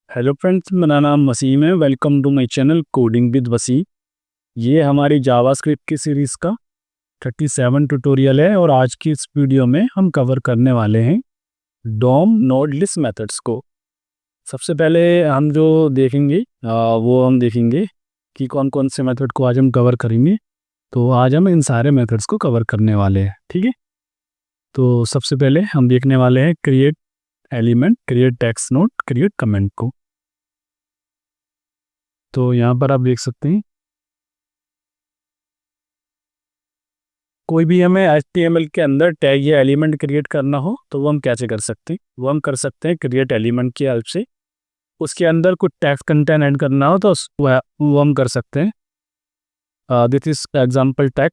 Hello friends, मेरा नाम वसीम है। Welcome to my channel coding with Waseem. ये हमारी जावास्क्रिप्ट की सीरीज़ का 37 ट्यूटोरियल है और आज की इस वीडियो में हम कवर करने वाले हैं डॉम नोड लिस्ट मेथड्स को। सबसे पहले हम जो देखेंगे वो हम देखेंगे कि कौन कौन से मेथड को आज हम कवर करेंगे। तो आज हम इन सारे मेथड्स को कवर करने वाले हैं, ठीक है। तो सबसे पहले हम देखने वाले हैं create element, create text node, create comment को। तो यहाँ पर आप देख सकते हैं कोई भी हमें HTML के अंदर टैग या एलिमेंट क्रिएट करना हो तो वो हम कैसे कर सकते हैं। वो हम कर सकते हैं क्रिएट एलिमेंट की हेल्प से। उसके अंदर कुछ टेक्स्ट कंटेंट ऐड करना हो तो वो हम कर सकते हैं। This is example tag.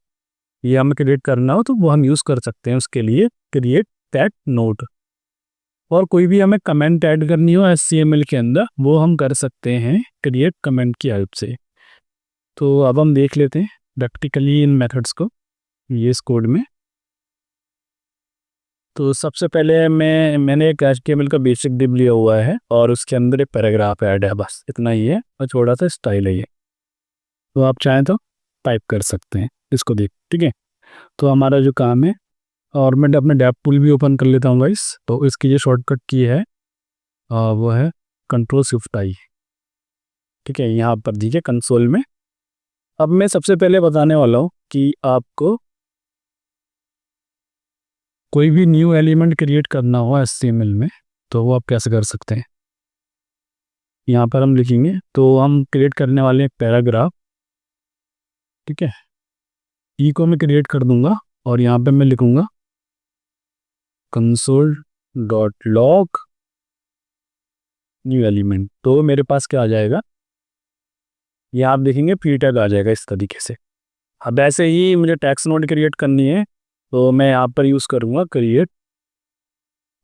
ये हमें क्रिएट करना हो तो वो हम यूज़ कर सकते हैं उसके लिए क्रिएट टैग नोड। और कोई भी हमें कमेंट ऐड करनी हो HTML के अंदर वो हम कर सकते हैं क्रिएट कमेंट की हेल्प से। तो अब हम देख लेते हैं प्रैक्टिकली इन मेथड्स को ये इस कोड में। तो सबसे पहले मैंने एक HTML का बेसिक डिव लिया हुआ है और उसके अंदर एक पैराग्राफ ऐड है, बस इतना ही है और थोड़ा सा स्टाइल है ये। तो आप चाहें तो टाइप कर सकते हैं इसको देख, ठीक है। तो हमारा जो काम है, और मैं अपने डेव टूल भी ओपन कर लेता हूँ गाइस। तो इसकी जो शॉर्टकट की है वो है Ctrl+Shift+I, ठीक है। यहाँ पर दीजिए कंसोल में। अब मैं सबसे पहले बताने वाला हूँ कि आपको कोई भी न्यू एलिमेंट क्रिएट करना हो HTML में तो वो आप कैसे कर सकते हैं। यहाँ पर हम लिखेंगे, तो हम क्रिएट करने वाले हैं पैराग्राफ, ठीक है। ई को मैं क्रिएट कर दूंगा और यहाँ पे मैं लिखूंगा console.log न्यू एलिमेंट। तो मेरे पास क्या आ जाएगा, ये आप देखेंगे पी टैग आ जाएगा इस तरीके से। अब ऐसे ही मुझे टेक्स्ट नोड क्रिएट करनी है तो मैं यहाँ पर यूज़ करूँगा क्रिएट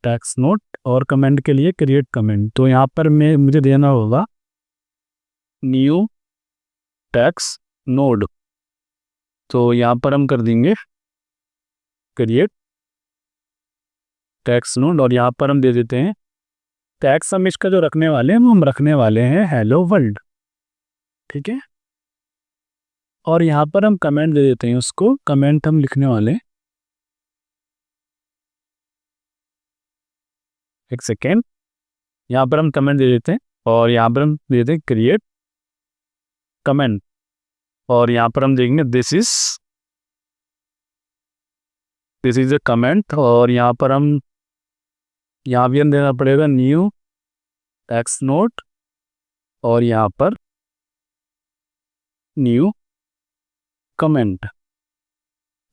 टेक्स्ट नोड और कमेंट के लिए क्रिएट कमेंट। तो यहाँ पर मुझे देना होगा न्यू टेक्स्ट नोड। तो यहाँ पर हम कर देंगे क्रिएट टेक्स्ट नोड और यहाँ पर हम दे देते हैं टेक्स्ट। हम इसका जो रखने वाले हैं वो हम रखने वाले हैं हेलो वर्ल्ड, ठीक है। और यहाँ पर हम कमेंट दे देते हैं, उसको कमेंट हम लिखने वाले हैं, एक सेकेंड। यहाँ पर हम कमेंट दे देते हैं और यहाँ पर हम दे देते हैं क्रिएट कमेंट और यहाँ पर हम देखेंगे दिस इज ए कमेंट। और यहाँ पर हम भी हम देना पड़ेगा न्यू टेक्स्ट नोड और यहाँ पर न्यू कमेंट।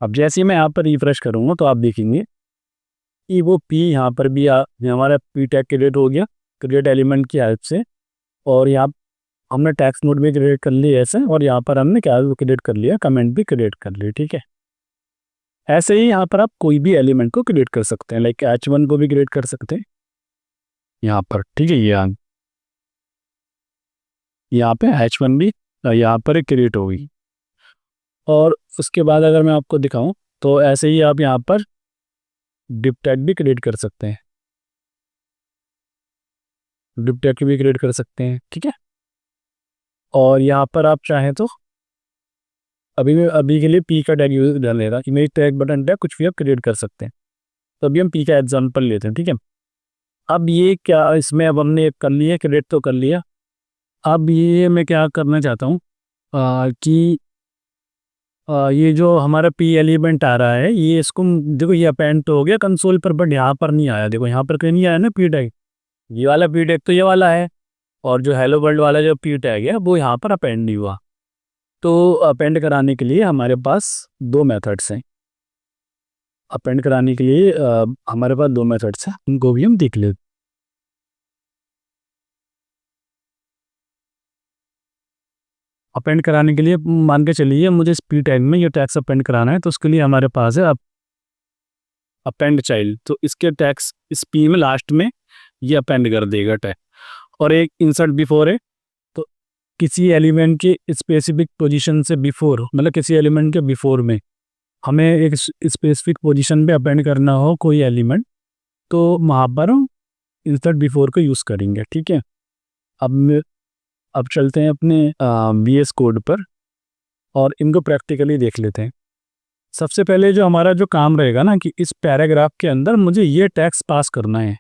अब जैसे ही मैं यहाँ पर रिफ्रेश करूँगा तो आप देखेंगे कि वो पी यहाँ पर भी हमारा पी टैग क्रिएट हो गया क्रिएट एलिमेंट की हेल्प से। और यहाँ हमने टेक्स्ट नोड भी क्रिएट कर लिया ऐसे, और यहाँ पर हमने क्या क्रिएट कर लिया, कमेंट भी क्रिएट कर लिया, ठीक है। ऐसे ही यहाँ पर आप कोई भी एलिमेंट को क्रिएट कर सकते हैं, लाइक H1 को भी क्रिएट कर सकते हैं यहाँ पर, ठीक है। यहाँ पे H1 भी यहाँ पर क्रिएट होगी। और उसके बाद अगर मैं आपको दिखाऊं तो ऐसे ही आप यहाँ पर डिव टैग भी क्रिएट कर सकते हैं, डिव टैग भी क्रिएट कर सकते हैं, ठीक है। और यहाँ पर आप चाहें तो अभी के लिए पी का टैग यूज कर लेगा, इमेज टैग, बटन टैग, कुछ भी आप क्रिएट कर सकते हैं। तो अभी हम पी का एग्जांपल लेते हैं, ठीक है। अब ये क्या, इसमें अब हमने कर लिया क्रिएट तो कर लिया। अब ये मैं क्या करना चाहता हूँ कि ये जो हमारा पी एलिमेंट आ रहा है ये इसको देखो, ये अपेंड तो हो गया कंसोल पर, बट यहाँ पर नहीं आया। देखो यहाँ पर कहीं नहीं आया ना पी टैग, ये वाला पी टैग तो ये वाला है, और जो हेलो वर्ल्ड वाला जो पी टैग है वो यहाँ पर अपेंड नहीं हुआ। तो अपेंड कराने के लिए हमारे पास दो मेथड्स हैं। अपेंड कराने के लिए हमारे पास दो मेथड्स हैं, उनको भी हम देख लेते। अपेंड कराने के लिए मान के चलिए मुझे इस पी टैग में ये टैग्स अपेंड कराना है, तो उसके लिए हमारे पास है अपेंड चाइल्ड। तो इसके टैग्स इस पी में लास्ट में ये अपेंड कर देगा टैग। और एक इंसर्ट बिफोर है, तो किसी एलिमेंट की स्पेसिफिक पोजीशन से बिफोर, मतलब किसी एलिमेंट के बिफोर में हमें एक स्पेसिफिक पोजीशन पे अपेंड करना हो कोई एलिमेंट, तो वहाँ पर हम इंसर्ट बिफोर को यूज़ करेंगे, ठीक है। अब चलते हैं अपने VS कोड पर और इनको प्रैक्टिकली देख लेते हैं। सबसे पहले जो हमारा जो काम रहेगा ना कि इस पैराग्राफ के अंदर मुझे ये टैक्स पास करना है।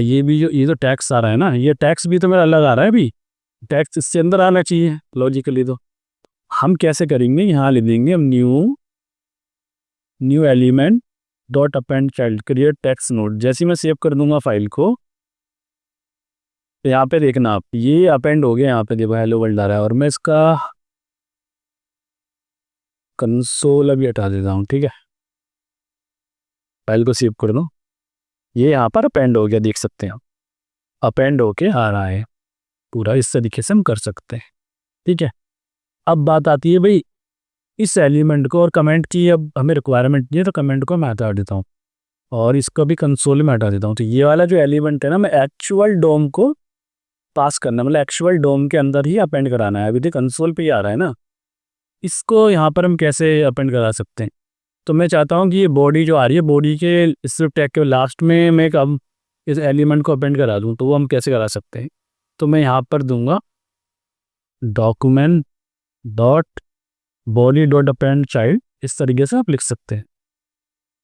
ये जो टैक्स आ रहा है ना, ये टैक्स भी तो मेरा अलग आ रहा है अभी, टैक्स इससे अंदर आना चाहिए लॉजिकली। तो हम कैसे करेंगे, यहाँ लिख देंगे हम new element dot append child create tax node. जैसे मैं सेव कर दूंगा फाइल को, तो यहाँ पे देखना आप, ये अपेंड हो गया, यहाँ पे देखो हेलो वर्ल्ड आ रहा है। और मैं इसका कंसोल अभी हटा देता हूँ, ठीक है, फाइल को सेव कर दो। ये यहाँ पर अपेंड हो गया, देख सकते हैं आप, अपेंड होके आ रहा है पूरा। इस तरीके से हम कर सकते हैं, ठीक है। अब बात आती है भाई इस एलिमेंट को, और कमेंट की अब हमें रिक्वायरमेंट नहीं है, तो कमेंट को मैं हटा देता हूँ और इसको भी कंसोल में हटा देता हूँ। तो ये वाला जो एलिमेंट है ना, मैं एक्चुअल डोम को पास करना, मतलब एक्चुअल डोम के अंदर ही अपेंड कराना है। अभी तो कंसोल पे ही आ रहा है ना, इसको यहाँ पर हम कैसे अपेंड करा सकते हैं। तो मैं चाहता हूँ कि ये बॉडी जो आ रही है, बॉडी के स्ट्रिप टैग के लास्ट में मैं कब इस एलिमेंट को अपेंड करा दूँ, तो वो हम कैसे करा सकते हैं। तो मैं यहाँ पर दूंगा document dot body dot append child, इस तरीके से आप लिख सकते हैं।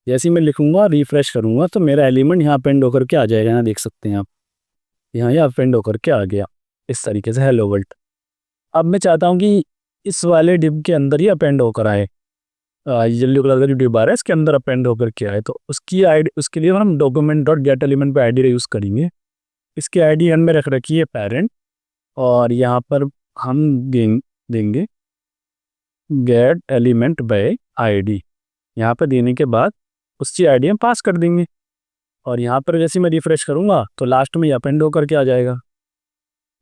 जैसे ही मैं लिखूंगा रिफ्रेश करूंगा तो मेरा एलिमेंट यहाँ अपेंड होकर के आ जाएगा। यहाँ देख सकते हैं आप, यहाँ ये अपेंड होकर के आ गया इस तरीके से, हेलो वर्ल्ड। अब मैं चाहता हूँ कि इस वाले डिब के अंदर ही अपेंड होकर आए, येलो कलर का जो डिब आ रहा है इसके अंदर अपेंड होकर के आए। तो उसकी आईडी, उसके लिए हम डॉक्यूमेंट डॉट गेट एलिमेंट पर आईडी यूज़ करेंगे। इसकी आईडी में रख रखी है पेरेंट, और यहाँ पर हम देंगे गेट एलिमेंट बाय आईडी। यहाँ पर देने के बाद उसकी आईडी हम पास कर देंगे, और यहाँ पर जैसे मैं रिफ्रेश करूँगा तो लास्ट में ये अपेंड होकर के आ जाएगा।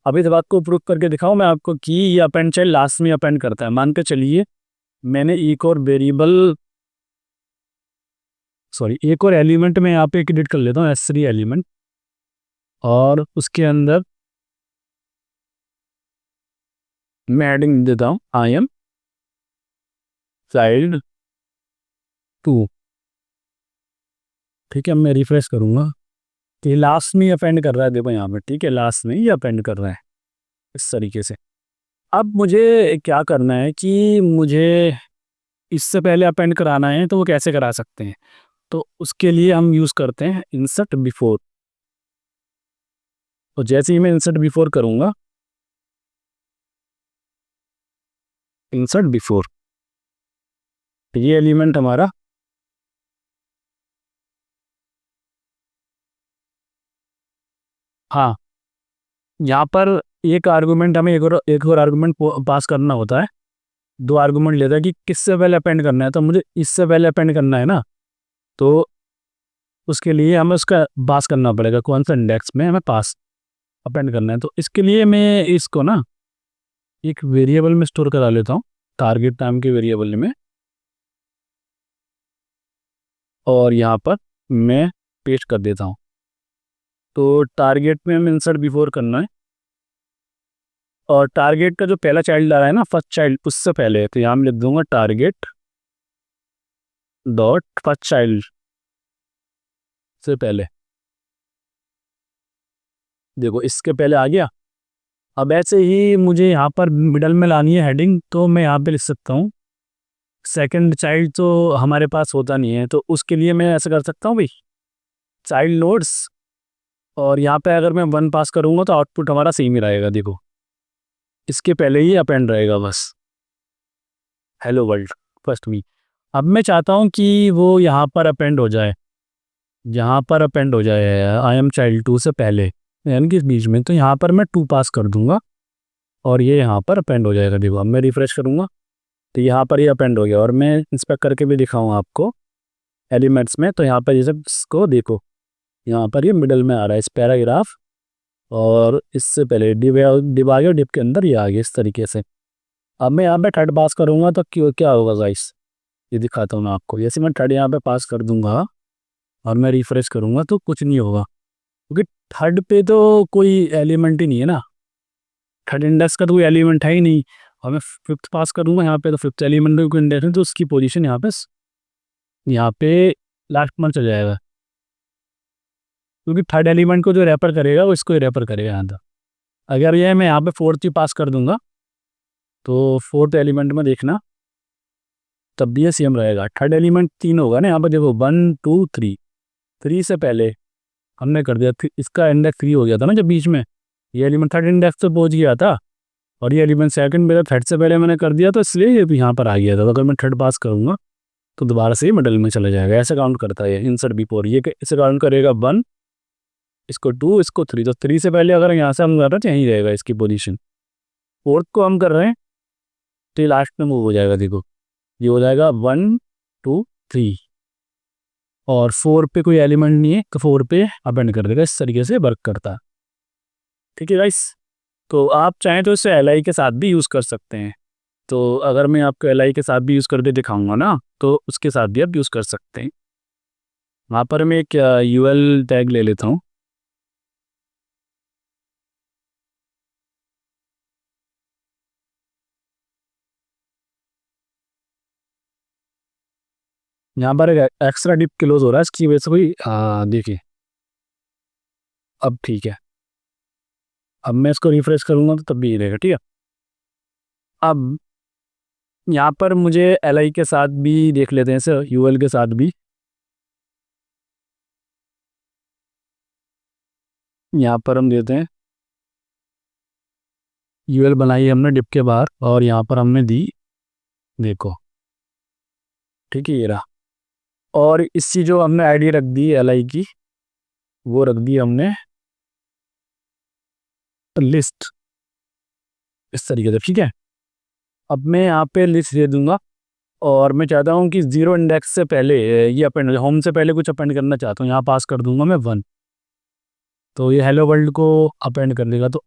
अब इस बात को प्रूव करके दिखाऊँ मैं आपको कि ये अपेंड चाइल्ड लास्ट में अपेंड करता है। मान के चलिए मैंने एक और वेरिएबल, एक और एलिमेंट में यहाँ पे एडिट कर लेता हूँ, S3 एलिमेंट, और उसके अंदर मैं एडिंग देता हूँ आई एम चाइल्ड 2, ठीक है। मैं रिफ्रेश करूँगा कि लास्ट में अपेंड कर रहा है, देखो यहाँ पे, ठीक है, लास्ट में ही अपेंड कर रहा है इस तरीके से। अब मुझे क्या करना है कि मुझे इससे पहले अपेंड कराना है, तो वो कैसे करा सकते हैं। तो उसके लिए हम यूज़ करते हैं इंसर्ट बिफोर। तो जैसे ही मैं इंसर्ट बिफोर करूँगा, इंसर्ट बिफोर, ये एलिमेंट हमारा हाँ, यहाँ पर एक आर्गूमेंट हमें एक और आर्गूमेंट पास करना होता है। 2 आर्गूमेंट लेता है कि किससे पहले अपेंड करना है, तो मुझे इससे पहले अपेंड करना है ना, तो उसके लिए हमें उसका पास करना पड़ेगा, कौन सा इंडेक्स में हमें पास अपेंड करना है। तो इसके लिए मैं इसको ना एक वेरिएबल में स्टोर करा लेता हूँ, टारगेट नाम के वेरिएबल में, और यहाँ पर मैं पेस्ट कर देता हूँ। तो टारगेट में हमें इंसर्ट बिफोर करना है, और टारगेट का जो पहला चाइल्ड आ रहा है ना, फर्स्ट चाइल्ड, उससे पहले, तो यहाँ मैं लिख दूंगा टारगेट डॉट फर्स्ट चाइल्ड से पहले। देखो इसके पहले आ गया। अब ऐसे ही मुझे यहाँ पर मिडल में लानी है हेडिंग, तो मैं यहाँ पे लिख सकता हूँ सेकंड चाइल्ड, तो हमारे पास होता नहीं है, तो उसके लिए मैं ऐसा कर सकता हूँ भाई, चाइल्ड नोड्स, और यहाँ पे अगर मैं 1 पास करूँगा तो आउटपुट हमारा सेम ही रहेगा। देखो इसके पहले ही अपेंड रहेगा बस, हेलो वर्ल्ड फर्स्ट मी। अब मैं चाहता हूँ कि वो यहाँ पर अपेंड हो जाए, यहाँ पर अपेंड हो जाए आई एम चाइल्ड 2 से पहले, यानी कि बीच में। तो यहाँ पर मैं 2 पास कर दूंगा और ये यहाँ पर अपेंड हो जाएगा। देखो अब मैं रिफ्रेश करूँगा तो यहाँ पर ये अपेंड हो गया, और मैं इंस्पेक्ट करके भी दिखाऊँ आपको एलिमेंट्स में। तो यहाँ पर जैसे इसको देखो, यहाँ पर ये मिडल में आ रहा है इस पैराग्राफ, और इससे पहले डिब आ गया, डिब के अंदर ये आ गया इस तरीके से। अब मैं यहाँ पे थर्ड पास करूँगा तो क्या होगा गाइस, ये दिखाता हूँ मैं आपको। जैसे मैं थर्ड यहाँ पे पास कर दूंगा और मैं रिफ्रेश करूँगा तो कुछ नहीं होगा, क्योंकि थर्ड पे तो कोई एलिमेंट ही नहीं है ना, थर्ड इंडेक्स का तो कोई एलिमेंट है ही नहीं। और मैं फिफ्थ पास करूँगा यहाँ पे, तो फिफ्थ एलिमेंट का कोई इंडेक्स है, तो उसकी पोजीशन यहाँ पे लास्ट में चल जाएगा, क्योंकि थर्ड एलिमेंट को जो रेफर करेगा वो इसको ही रेफर करेगा यहाँ तक। अगर ये मैं यहाँ पे फोर्थ ही पास कर दूंगा तो फोर्थ एलिमेंट में देखना तब भी ये सेम रहेगा। थर्ड एलिमेंट 3 होगा ना, यहाँ पर देखो 1 2 3, 3 से पहले हमने कर दिया, इसका इंडेक्स 3 हो गया था ना जब बीच में, ये एलिमेंट थर्ड इंडेक्स पे पहुंच गया था, और ये एलिमेंट सेकंड मेरा थर्ड से पहले मैंने कर दिया, तो इसलिए ये भी यहाँ पर आ गया था। तो अगर मैं थर्ड पास करूँगा तो दोबारा से मिडल में चला जाएगा, ऐसे काउंट करता है इंसर्ट बिफोर। ये इसे काउंट करेगा 1, इसको 2, इसको 3, तो 3 से पहले अगर यहाँ से हम कर रहे हैं तो यहीं रहेगा इसकी पोजीशन। फोर्थ को हम कर रहे हैं तो ये लास्ट में मूव हो जाएगा, देखो ये हो जाएगा 1 2 3, और 4 पे कोई एलिमेंट नहीं है तो 4 पे अपेंड कर देगा। इस तरीके से वर्क करता है, ठीक है गाइस। तो आप चाहें तो इसे एल आई के साथ भी यूज़ कर सकते हैं। तो अगर मैं आपको एल आई के साथ भी यूज़ करके दिखाऊंगा ना, तो उसके साथ भी आप यूज़ कर सकते हैं। वहाँ पर मैं एक यू एल टैग ले लेता हूँ। यहाँ पर एक एक्स्ट्रा डिप क्लोज हो रहा है, इसकी वजह से कोई देखिए अब ठीक है। अब मैं इसको रिफ्रेश करूँगा तो तब भी ये रहेगा, ठीक है। अब यहाँ पर मुझे एल आई के साथ भी देख लेते हैं, इसे यू एल के साथ भी। यहाँ पर हम देते हैं यू एल बनाई हमने डिप के बाहर, और यहाँ पर हमने दी, देखो ठीक है ये रहा। और इसकी जो हमने आईडी रख दी एल आई की, वो रख दी हमने लिस्ट, इस तरीके से, ठीक है। अब मैं यहाँ पे लिस्ट दे दूंगा, और मैं चाहता हूँ कि 0 इंडेक्स से पहले ये अपेंड, होम से पहले कुछ अपेंड करना चाहता हूँ, यहाँ पास कर दूंगा मैं 1, तो ये हेलो वर्ल्ड को अपेंड कर देगा। तो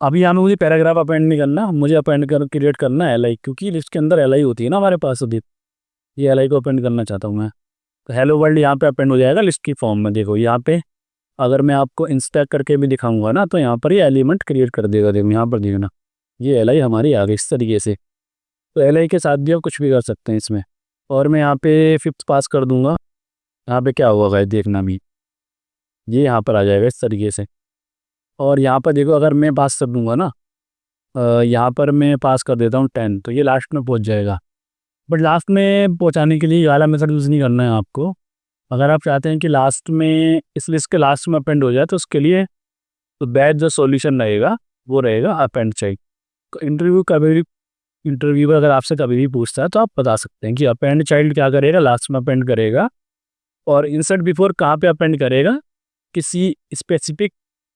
अभी यहाँ में मुझे पैराग्राफ अपेंड नहीं करना, मुझे अपेंड कर क्रिएट करना है एल आई, क्योंकि लिस्ट के अंदर एल आई होती है ना हमारे पास अभी, ये एल आई को अपेंड करना चाहता हूँ मैं। तो हेलो वर्ल्ड यहाँ पे अपेंड हो जाएगा लिस्ट की फॉर्म में। देखो यहाँ पे अगर मैं आपको इंस्टैक करके भी दिखाऊंगा ना, तो यहाँ पर ये एलिमेंट क्रिएट कर देगा। देखो यहाँ पर देखना, ये एल आई हमारी आ गई इस तरीके से। तो एल आई के साथ भी आप कुछ भी कर सकते हैं इसमें। और मैं यहाँ पे फिफ्थ पास कर दूंगा, यहाँ पे क्या हुआ गाइस देखना भी, ये यहाँ पर आ जाएगा इस तरीके से। और यहाँ पर देखो अगर मैं पास कर दूंगा ना, यहाँ पर मैं पास कर देता हूँ 10, तो ये लास्ट में पहुँच जाएगा। बट लास्ट में पहुँचाने के लिए ये वाला मेथड यूज़ नहीं करना है आपको। अगर आप चाहते हैं कि लास्ट में इस लिस्ट के लास्ट में अपेंड हो जाए, तो उसके लिए तो बेस्ट जो सॉल्यूशन रहेगा वो रहेगा अपेंड चाइल्ड। तो इंटरव्यूअर अगर आपसे कभी भी पूछता है तो आप बता सकते हैं कि अपेंड चाइल्ड क्या करेगा, लास्ट में अपेंड करेगा। और इंसर्ट बिफोर कहाँ पे अपेंड करेगा, किसी स्पेसिफिक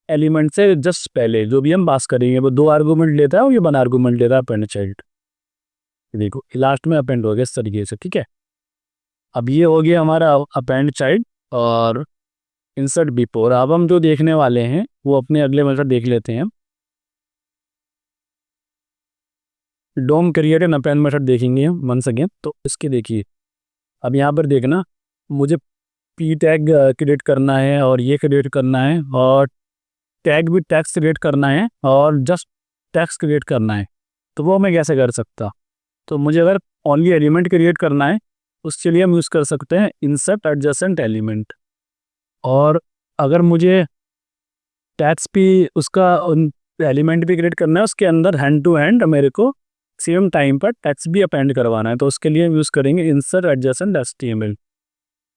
एलिमेंट से जस्ट पहले जो भी हम पास करेंगे, वो 2 आर्गूमेंट लेता है और ये 1 आर्गूमेंट लेता है अपेंड चाइल्ड। देखो लास्ट में अपेंड हो गया इस तरीके से, ठीक है। अब ये हो गया हमारा अपेंड चाइल्ड और इंसर्ट बिफोर। अब हम जो देखने वाले हैं वो अपने अगले मेथड देख लेते हैं। डोम क्रिएट एंड अपेंड मेथड देखेंगे हम वंस अगेन। तो इसके देखिए अब यहाँ पर देखना, मुझे पी टैग क्रिएट करना है और ये क्रिएट करना है, और टैग भी टैग्स क्रिएट करना है, और जस्ट टैग्स क्रिएट करना है। तो वो मैं कैसे कर सकता, तो मुझे अगर ओनली एलिमेंट क्रिएट करना है उसके लिए हम यूज़ कर सकते हैं इंसर्ट एडजेसेंट एलिमेंट। और अगर मुझे टैग्स भी उसका एलिमेंट भी क्रिएट करना है, उसके अंदर हैंड टू हैंड मेरे को सेम टाइम पर टैग्स भी अपेंड करवाना है, तो उसके लिए हम यूज़ करेंगे इंसर्ट एडजेसेंट एचटीएमएल।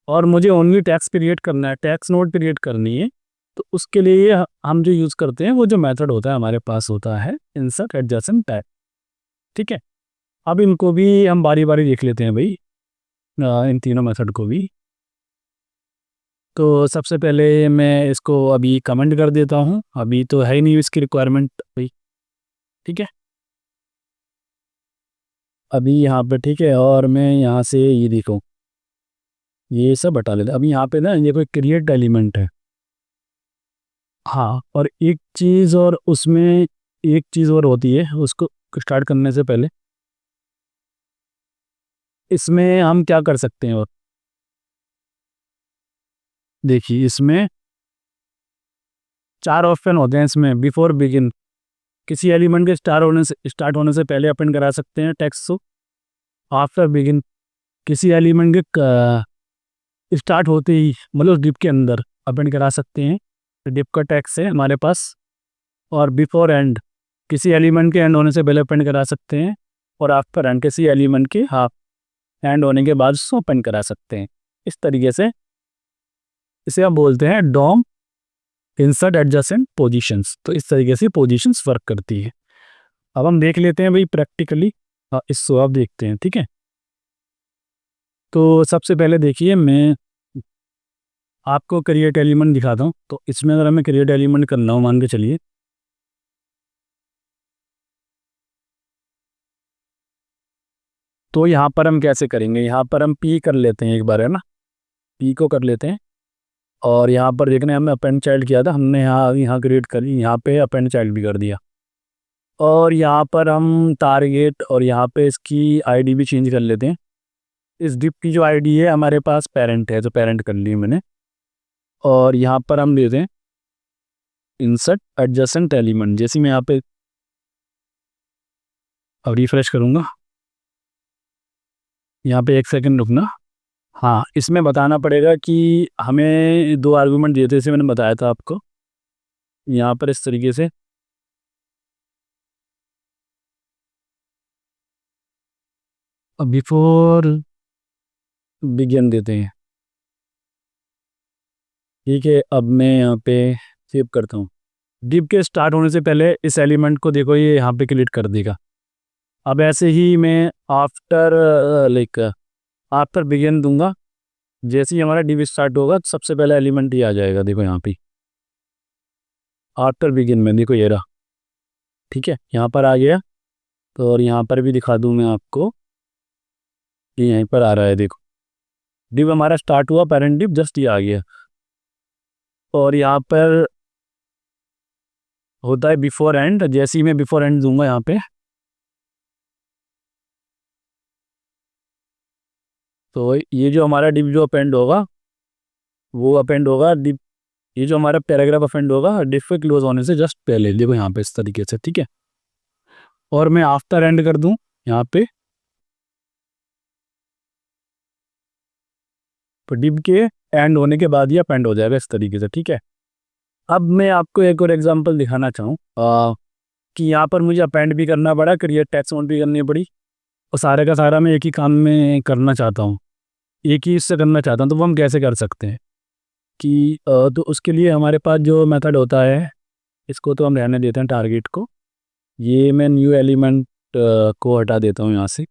और मुझे ओनली टैग्स क्रिएट करना है, टैग्स नोड क्रिएट करनी है, तो उसके लिए हम जो यूज़ करते हैं वो जो मेथड होता है हमारे पास होता है इंसर्ट एडजेसेंट टैग, ठीक है। अब इनको भी हम बारी बारी देख लेते हैं भाई, इन तीनों मेथड को भी। तो सबसे पहले मैं इसको अभी कमेंट कर देता हूँ, अभी तो है ही नहीं इसकी रिक्वायरमेंट भाई, ठीक है। अभी यहाँ पे ठीक है, और मैं यहाँ से ये देखो ये सब हटा लेते। अभी यहाँ पे ना ये कोई क्रिएट एलिमेंट है, हाँ। और एक चीज़ और उसमें एक चीज़ और होती है, उसको स्टार्ट करने से पहले इसमें हम क्या कर सकते हैं। और देखिए इसमें 4 ऑप्शन होते हैं इसमें। बिफोर बिगिन, किसी एलिमेंट के स्टार्ट होने से पहले अपेंड करा सकते हैं टेक्स्ट को। आफ्टर बिगिन, किसी एलिमेंट के स्टार्ट होते ही मतलब डिप के अंदर अपेंड करा सकते हैं। डिप का टेक्स्ट है हमारे पास। और बिफोर एंड किसी एलिमेंट के एंड होने से पहले अपेंड करा सकते हैं, और आफ्टर एंड किसी एलिमेंट के हाफ एंड होने के बाद उसको अपेंड करा सकते हैं। इस तरीके से इसे हम बोलते हैं डॉम इंसर्ट एडजेसेंट पोजीशंस। तो इस तरीके से पोजीशंस वर्क करती है। अब हम देख लेते हैं भाई प्रैक्टिकली, इसको आप देखते हैं, ठीक है। तो सबसे पहले देखिए, मैं आपको क्रिएट एलिमेंट दिखाता हूँ। तो इसमें अगर हमें क्रिएट एलिमेंट करना हो, मान के चलिए, तो यहाँ पर हम कैसे करेंगे, यहाँ पर हम पी कर लेते हैं एक बार, है ना, पी को कर लेते हैं। और यहाँ पर देखने हमने अपेंड चाइल्ड किया था, हमने यहाँ क्रिएट करी, यहाँ पे अपेंड चाइल्ड भी कर दिया। और यहाँ पर हम टारगेट और यहाँ पे इसकी आईडी भी चेंज कर लेते हैं। इस डिप की जो आईडी है हमारे पास पेरेंट है, तो पेरेंट कर ली मैंने। और यहाँ पर हम देते हैं इंसर्ट एडजेसेंट एलिमेंट। जैसे मैं यहाँ पे अब रिफ्रेश करूँगा, यहाँ पे एक सेकंड रुकना। हाँ, इसमें बताना पड़ेगा कि हमें 2 आर्गूमेंट दिए थे, जैसे मैंने बताया था आपको। यहाँ पर इस तरीके से बिफोर बिगिन देते हैं, ठीक है। अब मैं यहाँ पे सेव करता हूँ। डिप के स्टार्ट होने से पहले इस एलिमेंट को देखो, ये यहाँ पे क्लिक कर देगा। अब ऐसे ही मैं आफ्टर आफ्टर बिगिन दूंगा। जैसे ही हमारा डिप स्टार्ट होगा सबसे पहले एलिमेंट ही आ जाएगा, देखो यहाँ पे आफ्टर बिगिन में, देखो ये रहा, ठीक है, यहाँ पर आ गया। तो और यहाँ पर भी दिखा दूँ मैं आपको कि यहीं पर आ रहा है, देखो डिप हमारा स्टार्ट हुआ, पेरेंट डिप जस्ट ये आ गया। और यहाँ पर होता है बिफोर एंड। जैसे ही मैं बिफोर एंड दूंगा यहाँ पे, तो ये जो हमारा डिप जो अपेंड होगा वो अपेंड होगा डिप, ये जो हमारा पैराग्राफ अपेंड होगा डिप पे क्लोज होने से जस्ट पहले, देखो यहाँ पे इस तरीके से, ठीक है। और मैं आफ्टर एंड कर दूं यहाँ पे, तो डिप के एंड होने के बाद ही अपेंड हो जाएगा इस तरीके से, ठीक है। अब मैं आपको एक और एग्जांपल दिखाना चाहूँ कि यहाँ पर मुझे अपेंड भी करना पड़ा, क्रिएट टेक्स्ट नोट भी करनी पड़ी, और सारे का सारा मैं एक ही काम में करना चाहता हूँ, एक ही इससे करना चाहता हूँ। तो वो हम कैसे कर सकते हैं कि तो उसके लिए हमारे पास जो मेथड होता है, इसको तो हम रहने देते हैं टारगेट को। ये मैं न्यू एलिमेंट को हटा देता हूँ यहाँ से।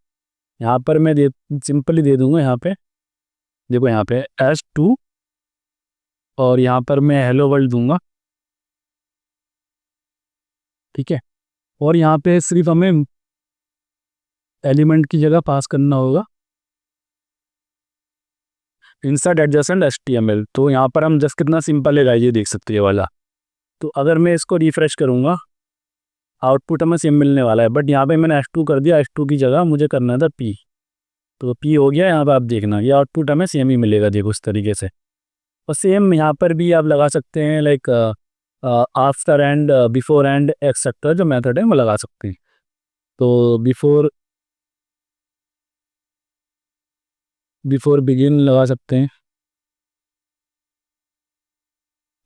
यहाँ पर मैं सिंपली दे दूँगा यहाँ पे, देखो यहाँ पे S2, और यहाँ पर मैं हेलो वर्ल्ड दूंगा, ठीक है। और यहाँ पे सिर्फ हमें एलिमेंट की जगह पास करना होगा इंसर्ट एडजेसेंट HTML। तो यहाँ पर हम जस्ट कितना सिंपल है ये देख सकते हैं वाला। तो अगर मैं इसको रिफ्रेश करूँगा, आउटपुट हमें सेम मिलने वाला है, बट यहाँ पे मैंने S2 कर दिया, S2 की जगह मुझे करना था P, तो P हो गया। यहाँ पर आप देखना ये आउटपुट हमें सेम ही मिलेगा, देखो इस तरीके से। और सेम यहाँ पर भी आप लगा सकते हैं, like after and, before and, etcetera जो मेथड है वो लगा सकते हैं। तो बिफोर बिगिन लगा सकते हैं,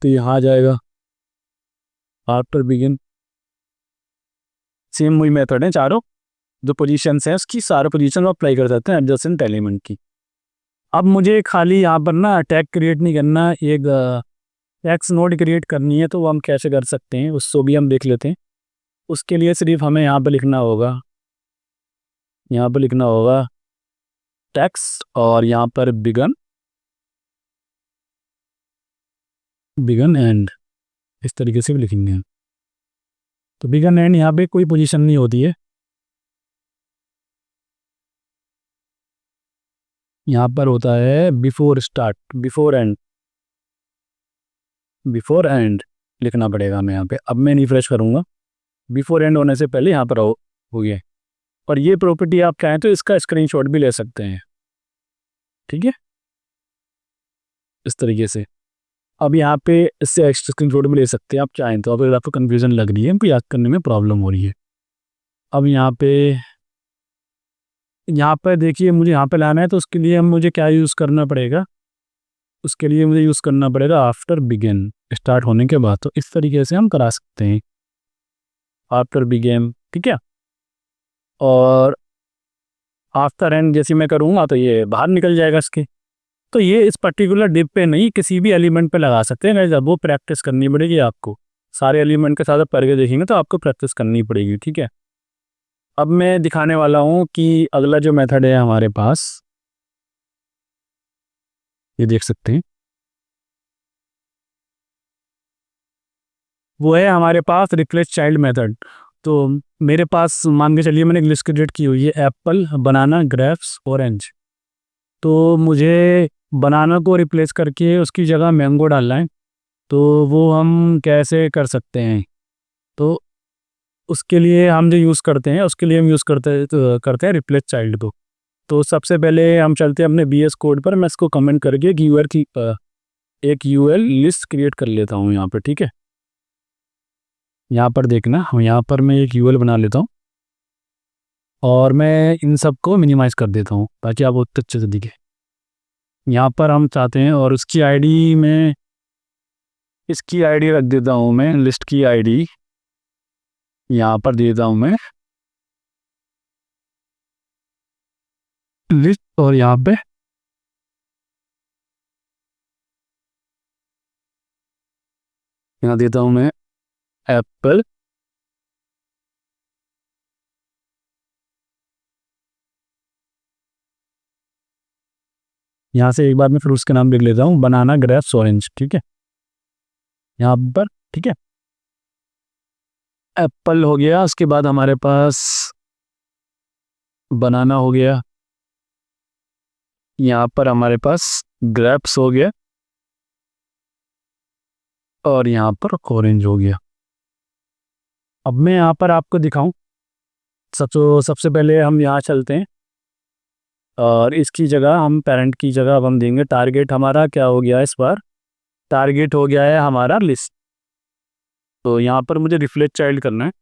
तो यहाँ आ जाएगा आफ्टर बिगिन। सेम वही मेथड है, चारों जो पोजीशंस हैं उसकी सारे पोजीशन अप्लाई कर सकते हैं एडजेसेंट एलिमेंट की। अब मुझे खाली यहाँ पर ना टैग क्रिएट नहीं करना, एक टेक्स्ट नोड क्रिएट करनी है। तो वो हम कैसे कर सकते हैं उसको भी हम देख लेते हैं। उसके लिए सिर्फ हमें यहाँ पर लिखना होगा, यहाँ पर लिखना होगा टेक्स्ट, और यहाँ पर बिगन एंड, इस तरीके से भी लिखेंगे। तो बिगन एंड यहाँ पे कोई पोजीशन नहीं होती है, यहाँ पर होता है बिफोर स्टार्ट, बिफोर एंड लिखना पड़ेगा हमें यहाँ पे। अब मैं रिफ्रेश करूँगा, बिफोर एंड होने से पहले यहाँ पर हो गया। और ये प्रॉपर्टी आप चाहें तो इसका स्क्रीनशॉट भी ले सकते हैं, ठीक है, इस तरीके से। अब यहाँ पे इससे स्क्रीनशॉट भी ले सकते हैं आप चाहें तो, अगर आपको कन्फ्यूज़न लग रही है, हमको याद करने में प्रॉब्लम हो रही है। अब यहाँ पे देखिए मुझे यहाँ पे लाना है, तो उसके लिए मुझे क्या यूज़ करना पड़ेगा, उसके लिए मुझे यूज़ करना पड़ेगा आफ्टर बिगिन, स्टार्ट होने के बाद। तो इस तरीके से हम करा सकते हैं। आफ्टर बिगेम, ठीक है। और आफ्टर एंड जैसे मैं करूँगा तो ये बाहर निकल जाएगा इसके। तो ये इस पर्टिकुलर डिव पे नहीं, किसी भी एलिमेंट पे लगा सकते हैं गाइस। अब वो प्रैक्टिस करनी पड़ेगी आपको, सारे एलिमेंट के साथ करके देखेंगे तो आपको प्रैक्टिस करनी पड़ेगी, ठीक है। अब मैं दिखाने वाला हूँ कि अगला जो मेथड है हमारे पास, ये देख सकते हैं, वो है हमारे पास रिप्लेस चाइल्ड मेथड। तो मेरे पास मान के चलिए मैंने एक लिस्ट क्रिएट की हुई है, एप्पल, बनाना, ग्रेप्स, ऑरेंज। तो मुझे बनाना को रिप्लेस करके उसकी जगह मैंगो डालना है। तो वो हम कैसे कर सकते हैं? तो उसके लिए हम जो यूज़ करते हैं, उसके लिए हम यूज़ करते हैं रिप्लेस चाइल्ड को। तो सबसे पहले हम चलते हैं अपने बीएस कोड पर। मैं इसको कमेंट करके एक यूएल लिस्ट क्रिएट कर लेता हूँ यहाँ पे, ठीक है। यहाँ पर देखना, यहाँ पर मैं एक यूएल बना लेता हूँ और मैं इन सब को मिनिमाइज़ कर देता हूँ ताकि आप बहुत अच्छे से दिखे। यहाँ पर हम चाहते हैं, और उसकी आईडी में इसकी आईडी रख देता हूँ मैं, लिस्ट की आईडी यहाँ पर दे देता हूँ मैं लिस्ट, और यहाँ पे यहाँ देता हूँ मैं एप्पल। यहाँ से एक बार मैं फिर उसके नाम लिख लेता हूँ, बनाना, ग्रेप्स, ऑरेंज, ठीक है, यहाँ पर, ठीक है। एप्पल हो गया, उसके बाद हमारे पास बनाना हो गया, यहाँ पर हमारे पास ग्रेप्स हो गया, और यहाँ पर ऑरेंज हो गया। अब मैं यहाँ पर आपको दिखाऊं, सबसे पहले हम यहाँ चलते हैं और इसकी जगह हम पेरेंट की जगह अब हम देंगे टारगेट। हमारा क्या हो गया इस बार? टारगेट हो गया है हमारा लिस्ट। तो यहाँ पर मुझे रिफ्लेक्ट चाइल्ड करना है,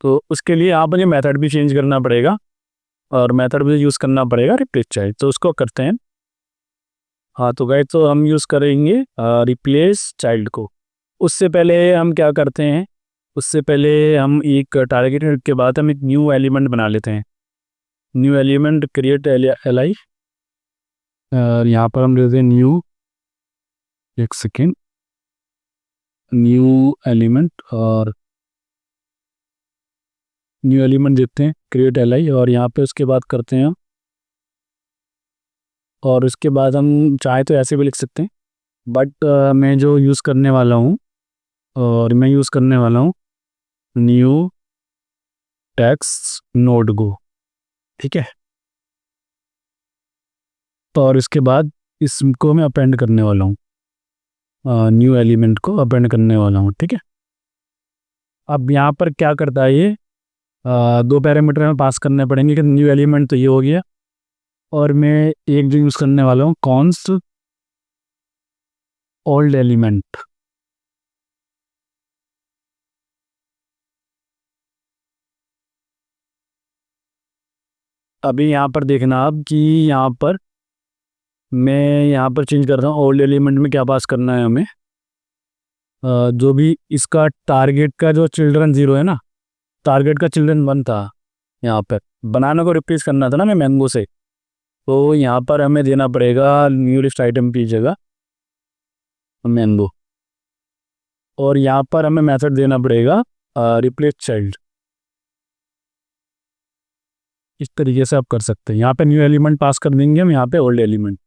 तो उसके लिए आप मुझे मेथड भी चेंज करना पड़ेगा और मेथड भी यूज़ करना पड़ेगा रिप्लेस चाइल्ड। तो उसको करते हैं। हाँ तो गए, तो हम यूज़ करेंगे रिप्लेस चाइल्ड को। उससे पहले हम क्या करते हैं, उससे पहले हम एक टारगेट के बाद हम एक न्यू एलिमेंट बना लेते हैं। New element create L I, और यहाँ पर हम देते हैं न्यू, एक सेकेंड, न्यू एलिमेंट, और न्यू एलिमेंट देते हैं क्रिएट एल आई, और यहाँ पे उसके बाद करते हैं, और उसके बाद हम चाहे तो ऐसे भी लिख सकते हैं, बट मैं जो यूज़ करने वाला हूँ, और मैं यूज़ करने वाला हूँ न्यू टेक्स्ट नोड गो, ठीक है। तो और इसके बाद इसको मैं अपेंड करने वाला हूँ, न्यू एलिमेंट को अपेंड करने वाला हूँ, ठीक है। अब यहाँ पर क्या करता है ये, दो पैरामीटर में पास करने पड़ेंगे कि न्यू एलिमेंट तो ये हो गया, और मैं एक जो यूज़ करने वाला हूँ कॉन्स्ट ओल्ड एलिमेंट। अभी यहाँ पर देखना आप कि यहाँ पर मैं यहाँ पर चेंज कर रहा हूँ ओल्ड एलिमेंट में क्या पास करना है हमें, जो भी इसका टारगेट का जो चिल्ड्रन 0 है ना, टारगेट का चिल्ड्रन 1 था। यहाँ पर बनाना को रिप्लेस करना था ना मैं मैंगो से, तो यहाँ पर हमें देना पड़ेगा न्यू लिस्ट आइटम की जगह मैंगो, और यहाँ पर हमें मेथड देना पड़ेगा रिप्लेस चाइल्ड। इस तरीके से आप कर सकते हैं। यहाँ पे न्यू एलिमेंट पास कर देंगे हम, यहाँ पे ओल्ड एलिमेंट,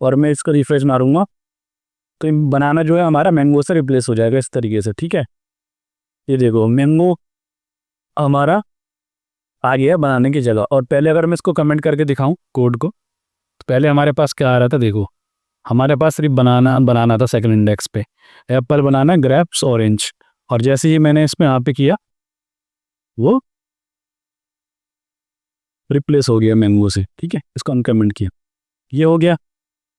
और मैं इसका रिफ्रेश मारूंगा तो बनाना जो है हमारा मैंगो से रिप्लेस हो जाएगा इस तरीके से, ठीक है। ये देखो मैंगो हमारा आ गया बनाने की जगह। और पहले अगर मैं इसको कमेंट करके दिखाऊं कोड को, तो पहले हमारे पास क्या आ रहा था, देखो हमारे पास सिर्फ बनाना बनाना था सेकंड इंडेक्स पे, एप्पल, बनाना, ग्रेप्स, ऑरेंज, और जैसे ही मैंने इसमें यहाँ पे किया वो रिप्लेस हो गया मैंगो से, ठीक है। इसको अनकमेंट किया, ये हो गया।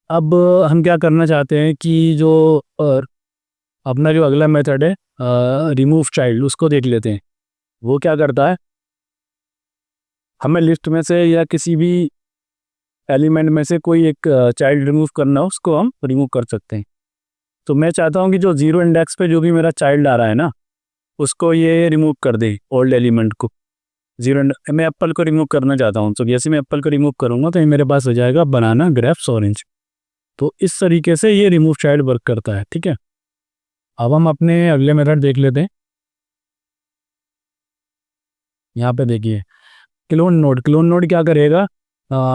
अब हम क्या करना चाहते हैं कि जो अपना जो अगला मेथड है रिमूव चाइल्ड, उसको देख लेते हैं वो क्या करता है। हमें लिस्ट में से या किसी भी एलिमेंट में से कोई एक चाइल्ड रिमूव करना हो, उसको हम रिमूव कर सकते हैं। तो मैं चाहता हूँ कि जो 0 इंडेक्स पे जो भी मेरा चाइल्ड आ रहा है ना, उसको ये रिमूव कर दे ओल्ड एलिमेंट को। जीरो, मैं एप्पल को रिमूव करना चाहता हूँ, तो जैसे मैं एप्पल को रिमूव करूँगा तो ये मेरे पास हो जाएगा बनाना ग्रेप्स ऑरेंज। तो इस तरीके से ये रिमूव चाइल्ड वर्क करता है। ठीक है, अब हम अपने अगले मेथड देख लेते हैं। यहाँ पे देखिए क्लोन नोड क्या करेगा।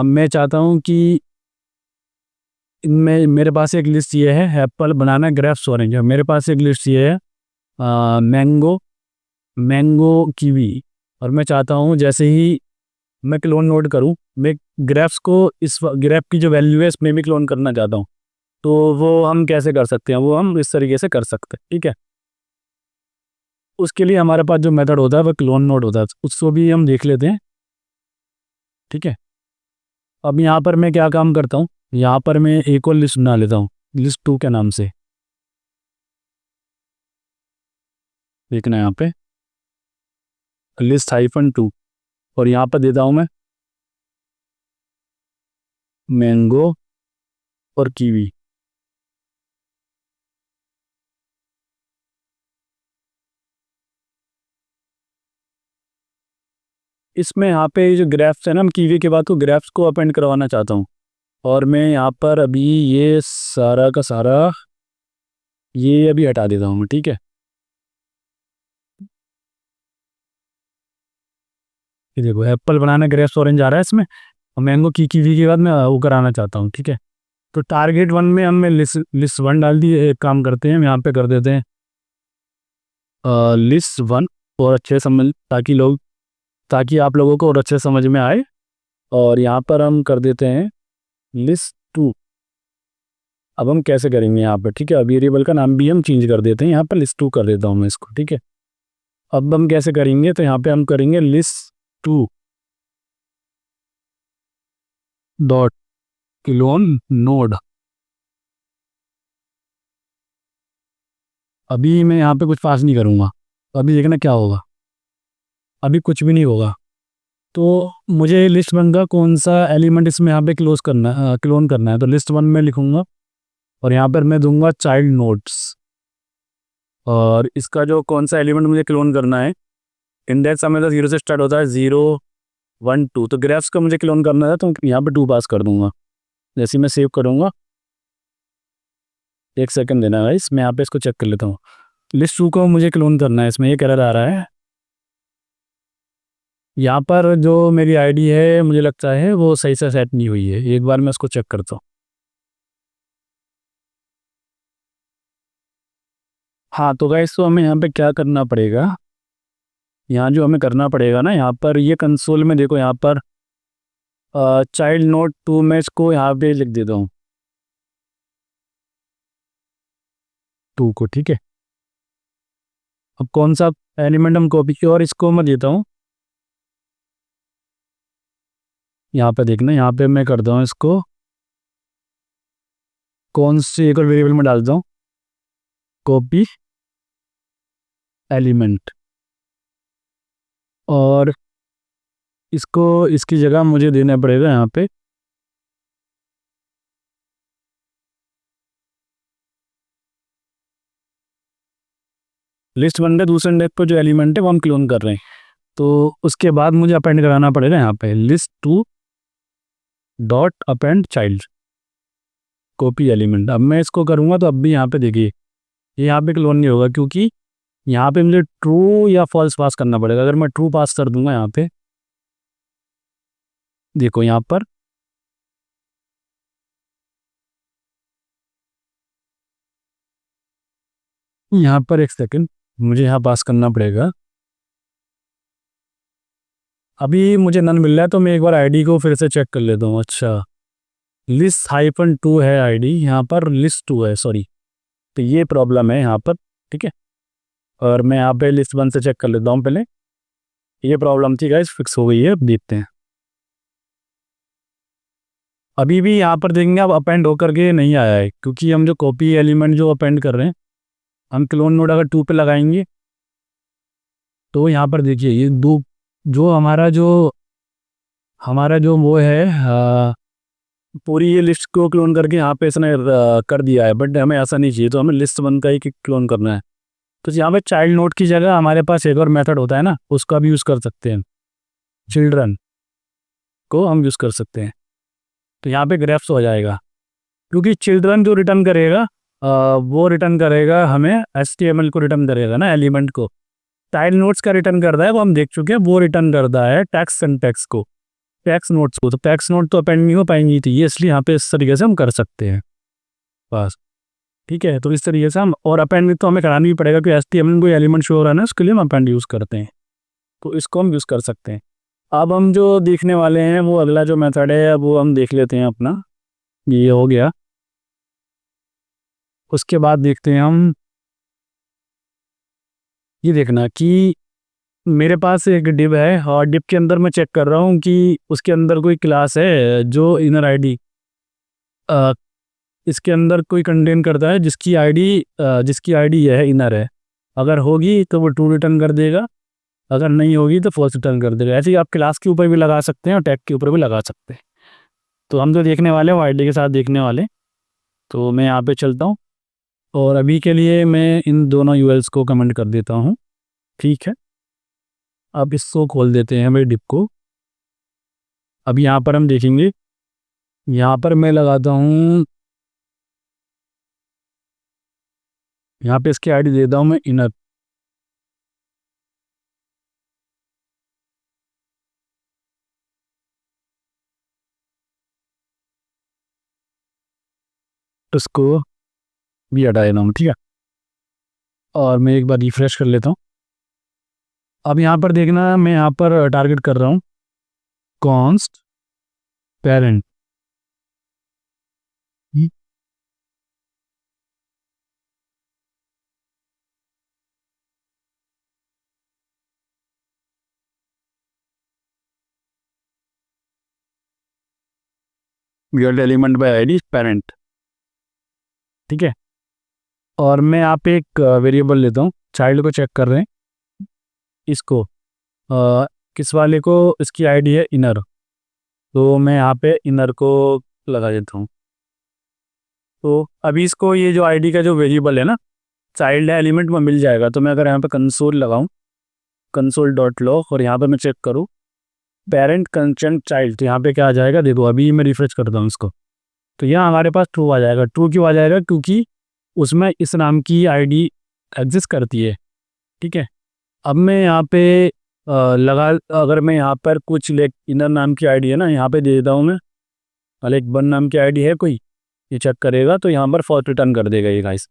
मैं चाहता हूँ कि मेरे पास एक लिस्ट ये है एप्पल बनाना ग्रेप्स ऑरेंज, मेरे पास एक लिस्ट ये है मैंगो मैंगो कीवी, और मैं चाहता हूँ जैसे ही मैं क्लोन नोड करूँ, मैं ग्रेप्स को इस ग्रेप की जो वैल्यू है इसमें भी क्लोन करना चाहता हूँ। तो वो हम कैसे कर सकते हैं, वो हम इस तरीके से कर सकते हैं। ठीक है, उसके लिए हमारे पास जो मेथड होता है वो क्लोन नोड होता है, उसको भी हम देख लेते हैं। ठीक है, अब यहाँ पर मैं क्या काम करता हूँ, यहाँ पर मैं एक और लिस्ट बना लेता हूँ लिस्ट 2 के नाम से। देखना यहाँ पे लिस्ट -2, और यहाँ पर देता हूँ मैं मैंगो और कीवी। इसमें यहाँ पे जो ग्राफ्स है ना, मैं कीवी के बाद तो ग्राफ्स को अपेंड करवाना चाहता हूँ, और मैं यहाँ पर अभी ये सारा का सारा ये अभी हटा देता हूँ मैं। ठीक है, ये देखो एप्पल बनाना ग्रेप्स ऑरेंज आ रहा है इसमें, और मैंगो की कीवी के बाद मैं वो कराना चाहता हूँ। ठीक है, तो टारगेट 1 में हमने लिस्ट 1 डाल दी। एक काम करते हैं, हम यहाँ पे कर देते हैं लिस्ट 1, और अच्छे समझ ताकि आप लोगों को और अच्छे समझ में आए। और यहाँ पर हम कर देते हैं लिस्ट 2। अब हम कैसे करेंगे यहाँ पर, ठीक है, वेरिएबल का नाम भी हम चेंज कर देते हैं, यहाँ पर लिस्ट 2 कर देता हूँ मैं इसको। ठीक है, अब हम कैसे करेंगे, तो यहाँ पे हम करेंगे लिस्ट 2 डॉट क्लोन नोड। अभी मैं यहाँ पे कुछ पास नहीं करूँगा, अभी देखना क्या होगा, अभी कुछ भी नहीं होगा। तो मुझे लिस्ट 1 का कौन सा एलिमेंट इसमें यहाँ पे क्लोन करना है, तो लिस्ट 1 में लिखूँगा, और यहाँ पर मैं दूंगा चाइल्ड नोड्स, और इसका जो कौन सा एलिमेंट मुझे क्लोन करना है, इंडेक्स हमेशा 0 से स्टार्ट होता है, 0 1 2, तो ग्राफ्स का मुझे क्लोन करना है, तो यहाँ पे 2 पास कर दूंगा। जैसे ही मैं सेव करूँगा, एक सेकंड देना गाइस, मैं यहाँ पे इसको चेक कर लेता हूँ। लिस्ट 2 को मुझे क्लोन करना है, इसमें ये एरर आ रहा है। यहाँ पर जो मेरी आईडी है मुझे लगता है वो सही से सेट नहीं हुई है, एक बार मैं उसको चेक करता हूँ। हाँ, तो गाइस तो हमें यहाँ पे क्या करना पड़ेगा, यहाँ जो हमें करना पड़ेगा ना, यहाँ पर ये कंसोल में देखो, यहाँ पर चाइल्ड नोड 2 में इसको यहाँ पे लिख देता हूँ 2 को। ठीक है, अब कौन सा एलिमेंट हम कॉपी किया, और इसको मैं देता हूँ यहाँ पे, देखना यहाँ पे मैं करता हूँ इसको कौन से एक और वेरिएबल में डालता हूँ कॉपी एलिमेंट, और इसको इसकी जगह मुझे देना पड़ेगा यहाँ पे लिस्ट 1 के दूसरे इंडेक्स पर जो एलिमेंट है वो हम क्लोन कर रहे हैं, तो उसके बाद मुझे अपेंड कराना पड़ेगा यहाँ पे list 2 dot append child copy element. अब मैं इसको करूँगा तो अब भी यहाँ पे देखिए ये यहाँ पे क्लोन नहीं होगा, क्योंकि यहाँ पे मुझे ट्रू या फॉल्स पास करना पड़ेगा। अगर मैं ट्रू पास कर दूंगा यहाँ पे, देखो यहाँ पर एक सेकंड मुझे यहाँ पास करना पड़ेगा। अभी मुझे नन मिल रहा है, तो मैं एक बार आईडी को फिर से चेक कर लेता हूँ। अच्छा, लिस्ट -2 है आईडी, यहाँ पर लिस्ट 2 है, सॉरी, तो ये प्रॉब्लम है यहाँ पर। ठीक है, और मैं यहाँ पे लिस्ट 1 से चेक कर लेता हूँ पहले, ये प्रॉब्लम थी गाइस, फिक्स हो गई है। अब देखते हैं, अभी भी यहाँ पर देखेंगे अब अपेंड होकर के नहीं आया है, क्योंकि हम जो कॉपी एलिमेंट जो अपेंड कर रहे हैं, हम क्लोन नोड अगर 2 पे लगाएंगे तो यहाँ पर देखिए ये दो जो हमारा जो वो है पूरी ये लिस्ट को क्लोन करके यहाँ पे इसने कर दिया है, बट हमें ऐसा नहीं चाहिए, तो हमें लिस्ट 1 का ही क्लोन करना है। तो यहाँ पे चाइल्ड नोड की जगह हमारे पास एक और मेथड होता है ना, उसका भी यूज़ कर सकते हैं, चिल्ड्रन को हम यूज़ कर सकते हैं। तो यहाँ पे ग्रेप्स हो जाएगा, क्योंकि चिल्ड्रन जो रिटर्न करेगा वो रिटर्न करेगा हमें HTML को रिटर्न करेगा ना, एलिमेंट को। चाइल्ड नोट्स का रिटर्न करता है वो हम देख चुके हैं, वो रिटर्न करता है टेक्स्ट सिंटैक्स को, टेक्स्ट नोट्स को। तो टेक्स्ट नोट तो अपेंड नहीं हो पाएंगी थी, ये इसलिए यहाँ पे इस तरीके से हम कर सकते हैं बस। ठीक है, तो इस तरीके से हम, और अपेंड तो हमें कराना भी पड़ेगा कि HTML में कोई एलिमेंट शो हो रहा है ना, उसके लिए हम अपेंड यूज़ करते हैं, तो इसको हम यूज़ कर सकते हैं। अब हम जो देखने वाले हैं वो अगला जो मेथड है वो हम देख लेते हैं अपना, ये हो गया। उसके बाद देखते हैं हम, ये देखना कि मेरे पास एक डिव है और डिव के अंदर मैं चेक कर रहा हूँ कि उसके अंदर कोई क्लास है जो इनर आईडी इसके अंदर कोई कंटेन करता है जिसकी आईडी यह है, इनर है। अगर होगी तो वो ट्रू रिटर्न कर देगा, अगर नहीं होगी तो फॉल्स रिटर्न कर देगा। ऐसे ही आप क्लास के ऊपर भी लगा सकते हैं और टैग के ऊपर भी लगा सकते हैं। तो हम जो देखने वाले हैं वो आईडी के साथ देखने वाले। तो मैं यहाँ पे चलता हूँ और अभी के लिए मैं इन दोनों यूएल्स को कमेंट कर देता हूँ। ठीक है, अब इसको खोल देते हैं मेरे डिप को। अब यहाँ पर हम देखेंगे, यहाँ पर मैं लगाता हूँ, यहाँ पे इसकी आईडी देता हूँ मैं इनर। इसको भी हटा देता हूँ। ठीक है, और मैं एक बार रिफ्रेश कर लेता हूँ। अब यहाँ पर देखना, मैं यहाँ पर टारगेट कर रहा हूँ const parent. Element by ID parent. ठीक है, और मैं यहाँ पे एक वेरिएबल लेता हूँ, चाइल्ड को चेक कर रहे हैं इसको, किस वाले को, इसकी आईडी है इनर, तो मैं यहाँ पे इनर को लगा देता हूँ। तो अभी इसको, ये जो आईडी का जो वेरिएबल है ना, चाइल्ड है एलिमेंट में मिल जाएगा। तो मैं अगर यहाँ पे कंसोल लगाऊँ, कंसोल डॉट लॉग, और यहाँ पे मैं चेक करूँ पेरेंट कंस्ट्रेंट चाइल्ड, तो यहाँ पे क्या आ जाएगा, देखो अभी मैं रिफ्रेश करता हूँ इसको, तो यहाँ हमारे पास ट्रू आ जाएगा। ट्रू क्यों आ जाएगा, क्योंकि उसमें इस नाम की आईडी एग्जिस्ट करती है। ठीक है, अब मैं यहाँ पे अगर मैं यहाँ पर कुछ इनर नाम की आईडी है ना, यहाँ पे दे देता हूँ मैं, एक वन नाम की आईडी है कोई, ये चेक करेगा तो यहाँ पर फॉल्स रिटर्न कर देगा ये गाइस।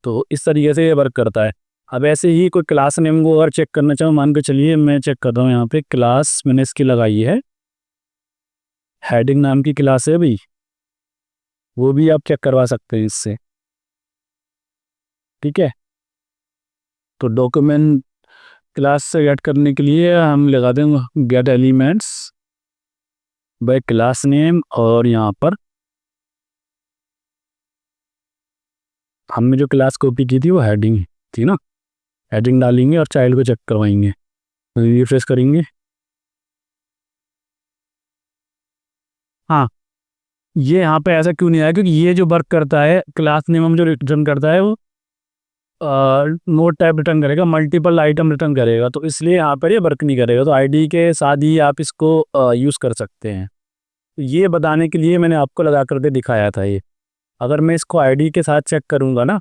तो इस तरीके से ये वर्क करता है। अब ऐसे ही कोई क्लास नेम को अगर चेक करना चाहूँ, मान के चलिए मैं चेक करता हूँ, यहाँ पे क्लास मैंने इसकी लगाई है, हेडिंग नाम की क्लास है भाई, वो भी आप चेक करवा सकते हैं इससे। ठीक है, तो डॉक्यूमेंट क्लास से गेट करने के लिए हम लगा देंगे gate elements bye class name, और यहाँ पर हमने जो क्लास कॉपी की थी वो हेडिंग थी ना, हेडिंग डालेंगे और चाइल्ड को चेक करवाएंगे, रिफ्रेश करेंगे। हाँ, ये यहाँ पे ऐसा क्यों नहीं आया, क्योंकि ये जो वर्क करता है क्लास नेम हम जो रिटर्न करता है वो नोट टाइप रिटर्न करेगा, मल्टीपल आइटम रिटर्न करेगा, तो इसलिए यहाँ पर ये वर्क नहीं करेगा। तो आईडी के साथ ही आप इसको यूज़ कर सकते हैं। तो ये बताने के लिए मैंने आपको लगा कर दे दिखाया था ये। अगर मैं इसको आईडी के साथ चेक करूँगा ना,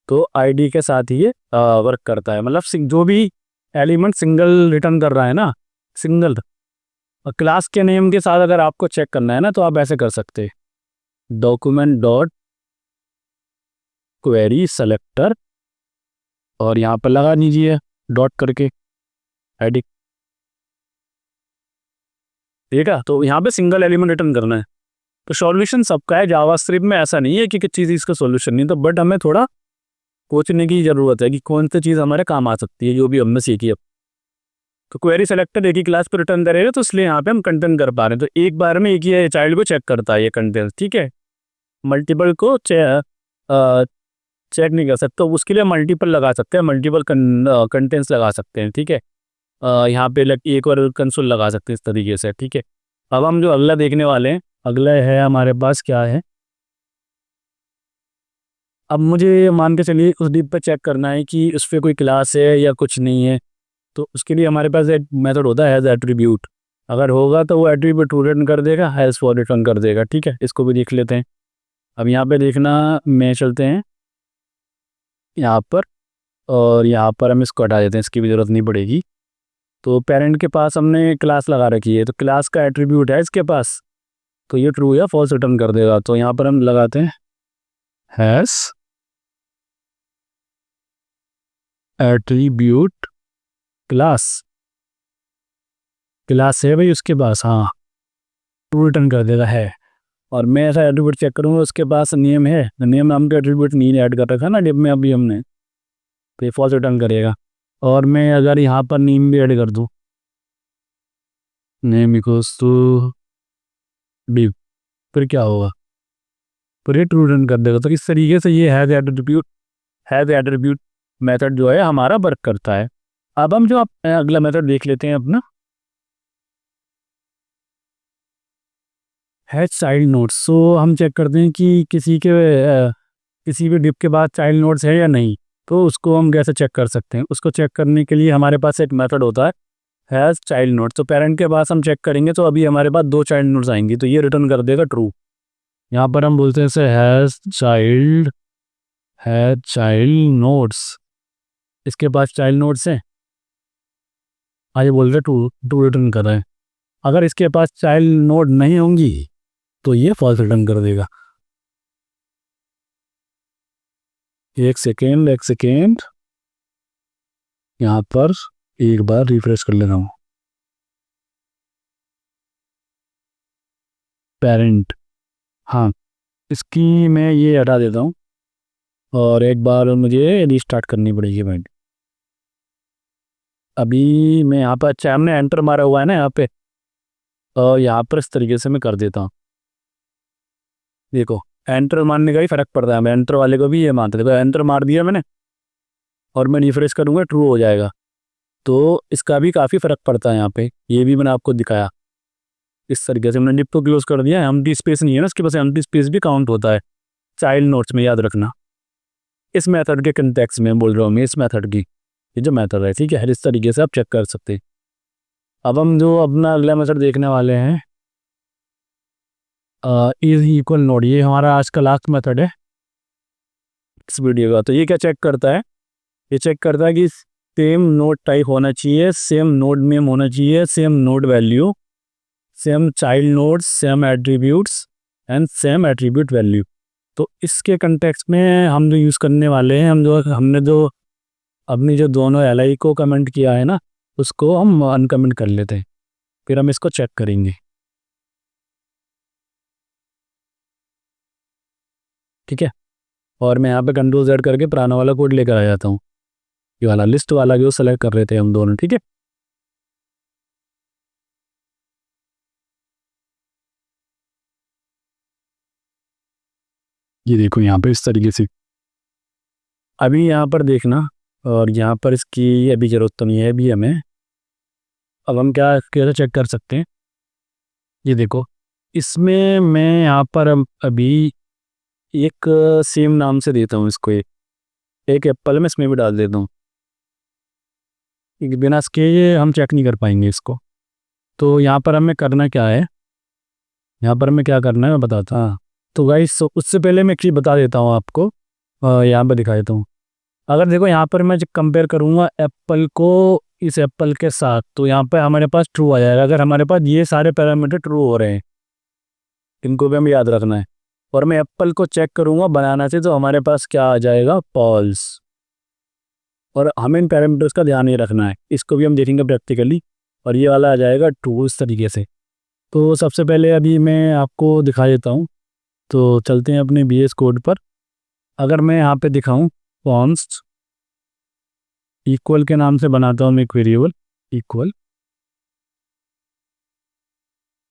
तो आईडी के साथ ही ये वर्क करता है। मतलब जो भी एलिमेंट सिंगल रिटर्न कर रहा है ना, सिंगल क्लास के नेम के साथ अगर आपको चेक करना है ना, तो आप ऐसे कर सकते हैं, डॉक्यूमेंट डॉट क्वेरी सेलेक्टर, और यहाँ पर लगा दीजिए डॉट करके आईडी। ठीक है, तो यहाँ पे सिंगल एलिमेंट रिटर्न करना है। तो सॉल्यूशन सबका है, जावास्क्रिप्ट में ऐसा नहीं है कि किसी चीज़ का सॉल्यूशन नहीं, तो बट हमें थोड़ा सोचने की ज़रूरत है कि कौन सी चीज़ हमारे काम आ सकती है, जो भी हमने सीखी अब। तो क्वेरी सेलेक्टर एक ही क्लास पर रिटर्न करेगा, तो इसलिए यहाँ पे हम कंटेंट कर पा रहे हैं। तो एक बार में एक ही चाइल्ड को चेक करता है ये कंटेंट। ठीक है, मल्टीपल को चेक नहीं कर सकते, तो उसके लिए मल्टीपल लगा सकते हैं, मल्टीपल कंटेंट्स लगा सकते हैं। ठीक है, यहाँ पे एक और कंसोल लगा सकते हैं इस तरीके से। ठीक है, अब हम जो अगला देखने वाले हैं, अगला है हमारे पास क्या है, अब मुझे मान के चलिए उस डिप पे चेक करना है कि उस पर कोई क्लास है या कुछ नहीं है, तो उसके लिए हमारे पास एक मेथड होता है एज एट्रीब्यूट। अगर होगा तो वो एट्रीब्यूट रिटर्न कर देगा, हैज़ फॉर रिटर्न कर देगा। ठीक है, इसको भी देख लेते हैं। अब यहाँ पे देखना, मैं चलते हैं यहाँ पर, और यहाँ पर हम इसको हटा देते हैं, इसकी भी ज़रूरत नहीं पड़ेगी। तो पेरेंट के पास हमने क्लास लगा रखी है, तो क्लास का एट्रीब्यूट है इसके पास, तो ये ट्रू या फॉल्स रिटर्न कर देगा। तो यहाँ पर हम लगाते हैं हैज़ एट्रीब्यूट क्लास, क्लास है भाई उसके पास, हाँ, ट्रू रिटर्न कर देगा है। और मैं ऐसा एट्रीब्यूट चेक करूँगा उसके पास नेम है, नेम नाम का एट्रीब्यूट नहीं ऐड कर रखा ना डिप में अभी हमने, तो ये फॉल्स रिटर्न करेगा। और मैं अगर यहाँ पर नेम भी ऐड कर दूँ, नेम इक्वल्स टू डिप, फिर क्या होगा, फिर ये ट्रू रिटर्न कर देगा। तो इस तरीके से ये हैज़ एट्रीब्यूट मेथड जो है हमारा वर्क करता है। अब हम जो अगला मेथड देख लेते हैं अपना, हैज़ चाइल्ड नोट्स। सो हम चेक करते हैं कि किसी भी डिप के बाद चाइल्ड नोट्स है या नहीं। तो उसको हम कैसे चेक कर सकते हैं, उसको चेक करने के लिए हमारे पास एक मेथड होता है हैज़ चाइल्ड नोट्स। तो पेरेंट के पास हम चेक करेंगे तो अभी हमारे पास 2 चाइल्ड नोट्स आएंगी, तो ये रिटर्न कर देगा ट्रू। यहाँ पर हम बोलते हैं इसे हैज़ चाइल्ड नोट्स, इसके पास चाइल्ड नोट्स हैं, आगे बोलते हैं ट्रू, ट्रू रिटर्न कर रहे हैं। अगर इसके पास चाइल्ड नोड नहीं होंगी तो ये फॉल्स रिटर्न कर देगा। एक सेकेंड, यहाँ पर एक बार रिफ्रेश कर लेता हूँ। पेरेंट, हाँ, इसकी मैं ये हटा देता हूँ और एक बार मुझे रीस्टार्ट करनी पड़ेगी भाई। अभी मैं यहाँ पर, अच्छा हमने एंटर मारा हुआ है ना यहाँ पे, और यहाँ पर इस तरीके से मैं कर देता हूँ। देखो एंटर मारने का ही फ़र्क पड़ता है, मैं एंटर वाले को भी ये मानते, देखो एंटर मार दिया मैंने और मैं रिफ्रेश करूँगा ट्रू हो जाएगा। तो इसका भी काफ़ी फ़र्क पड़ता है यहाँ पे, ये भी मैंने आपको दिखाया। इस तरीके से हमने डिप को क्लोज कर दिया, एम्प्टी स्पेस नहीं है ना उसके पास, एम्प्टी स्पेस भी काउंट होता है चाइल्ड नोट्स में, याद रखना। इस मेथड के कंटेक्स्ट में बोल रहा हूँ मैं, इस मेथड की, ये जो मेथड है, ठीक है, इस तरीके से आप चेक कर सकते हैं। अब हम जो अपना अगला मेथड देखने वाले हैं, इज इक्वल नोड, ये हमारा आज का लास्ट मेथड है इस वीडियो का। तो ये क्या चेक करता है, ये चेक करता है कि सेम नोड टाइप होना चाहिए, सेम नोड नेम होना चाहिए, same node value, same child nodes, same attributes and same attribute value. तो इसके कंटेक्स्ट में हम जो यूज़ करने वाले हैं, हमने जो अपनी जो दोनों एल को कमेंट किया है ना, उसको हम अनकमेंट कर लेते हैं, फिर हम इसको चेक करेंगे। ठीक है, और मैं यहाँ पे कंट्रोल Z करके पुराना वाला कोड लेकर आ जाता हूँ, ये वाला लिस्ट वाला जो सेलेक्ट कर रहे थे हम दोनों। ठीक है, ये देखो यहाँ पे इस तरीके से। अभी यहाँ पर देखना, और यहाँ पर इसकी अभी ज़रूरत तो नहीं है अभी हमें। अब हम क्या कैसे चेक कर सकते हैं, ये देखो, इसमें मैं यहाँ पर अभी एक सेम नाम से देता हूँ इसको, एक एप्पल में इसमें भी डाल देता हूँ, बिना इसके ये हम चेक नहीं कर पाएंगे इसको। तो यहाँ पर हमें करना क्या है, यहाँ पर हमें क्या करना है मैं बताता हूँ। तो गाइस उससे पहले मैं एक चीज़ बता देता हूँ आपको, यहाँ पर दिखा देता हूँ। अगर देखो यहाँ पर मैं जब कंपेयर करूँगा एप्पल को इस एप्पल के साथ, तो यहाँ पर हमारे पास ट्रू आ जाएगा, अगर हमारे पास ये सारे पैरामीटर ट्रू हो रहे हैं, इनको भी हमें याद रखना है। और मैं एप्पल को चेक करूँगा बनाना से, तो हमारे पास क्या आ जाएगा, फॉल्स। और हमें इन पैरामीटर्स का ध्यान ही रखना है, इसको भी हम देखेंगे प्रैक्टिकली, और ये वाला आ जाएगा ट्रू इस तरीके से। तो सबसे पहले अभी मैं आपको दिखा देता हूँ, तो चलते हैं अपने VS कोड पर। अगर मैं यहाँ पे दिखाऊँ कॉन्स्ट इक्वल के नाम से बनाता हूँ मैं एक वेरिएबल इक्वल।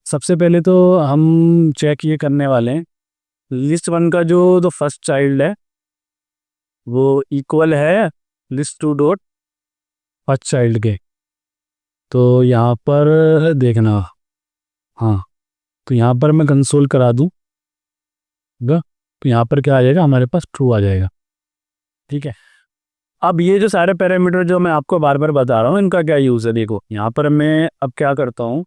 सबसे पहले तो हम चेक ये करने वाले हैं, लिस्ट 1 का जो फर्स्ट चाइल्ड है वो इक्वल है लिस्ट 2 डॉट फर्स्ट चाइल्ड के। तो यहाँ पर देखना, हाँ, तो यहाँ पर मैं कंसोल करा दूँ, तो यहाँ पर क्या आ जाएगा, हमारे पास ट्रू आ जाएगा। ठीक है, अब ये जो सारे पैरामीटर जो मैं आपको बार बार बता रहा हूँ, इनका क्या यूज़ है, देखो यहाँ पर मैं अब क्या करता हूँ,